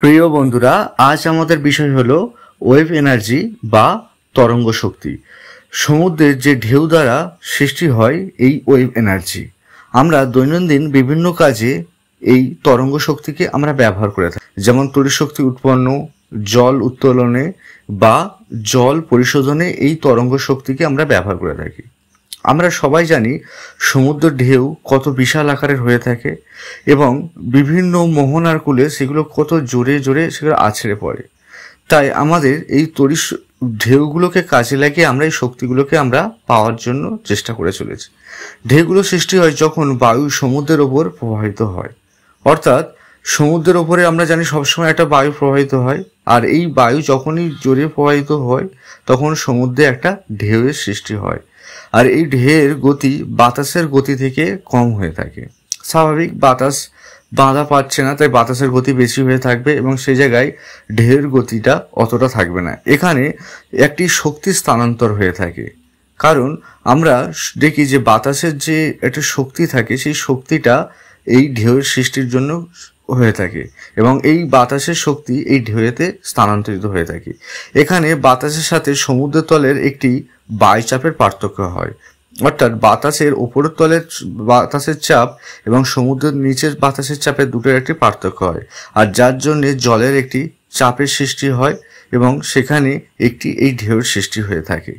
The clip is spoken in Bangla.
প্রিয় বন্ধুরা, আজ আমাদের বিষয় হলো ওয়েভ এনার্জি বা তরঙ্গ শক্তি। সমুদ্রের যে ঢেউ দ্বারা সৃষ্টি হয় এই ওয়েভ এনার্জি, আমরা দৈনন্দিন বিভিন্ন কাজে এই তরঙ্গ শক্তিকে আমরা ব্যবহার করে থাকি। যেমন তড়িৎ শক্তি উৎপন্ন, জল উত্তোলনে বা জল পরিশোধনে এই তরঙ্গ শক্তিকে আমরা ব্যবহার করে থাকি। আমরা সবাই জানি সমুদ্রের ঢেউ কত বিশাল আকারের হয়ে থাকে এবং বিভিন্ন মোহনার কূলে সেগুলো কত জোরে জোরে সেগুলো আছড়ে পড়ে। তাই আমাদের এই তড়িৎ ঢেউগুলোকে কাজে লাগিয়ে আমরা এই শক্তিগুলোকে আমরা পাওয়ার জন্য চেষ্টা করে চলেছি। ঢেউগুলো সৃষ্টি হয় যখন বায়ু সমুদ্রের ওপর প্রবাহিত হয়, অর্থাৎ সমুদ্রের ওপরে আমরা জানি সবসময় একটা বায়ু প্রবাহিত হয়, আর এই বায়ু যখনই জোরে প্রবাহিত হয় তখন সমুদ্রে একটা ঢেউয়ের সৃষ্টি হয়। আর এই ঢেউয়ের গতি বাতাসের গতি থেকে কম হয়ে থাকে। স্বাভাবিক, বাতাস বাধা পাচ্ছে না, তাই বাতাসের গতি বেশি হয়ে থাকবে এবং সেই জায়গায় ঢেউয়ের গতিটা অতটা থাকবে না। এখানে একটি শক্তি স্থানান্তর হয়ে থাকে, কারণ আমরা দেখি যে বাতাসের যে একটা শক্তি থাকে সেই শক্তিটা এই ঢেউয়ের সৃষ্টির জন্য হয়ে থাকে এবং এই বাতাসের শক্তি এই ঢেউয়েতে স্থানান্তরিত হয়ে থাকে। এখানে বাতাসের সাথে সমুদ্র তলের একটি বায়ুচাপের পার্থক্য হয়, অর্থাৎ বাতাসের উপরের তলের বাতাসের চাপ এবং সমুদ্রের নিচের বাতাসের চাপের দুটোর একটি পার্থক্য হয়, আর যার জন্য জলের একটি চাপের সৃষ্টি হয় এবং সেখানে একটি এই ঢেউয়ের সৃষ্টি হয়ে থাকে।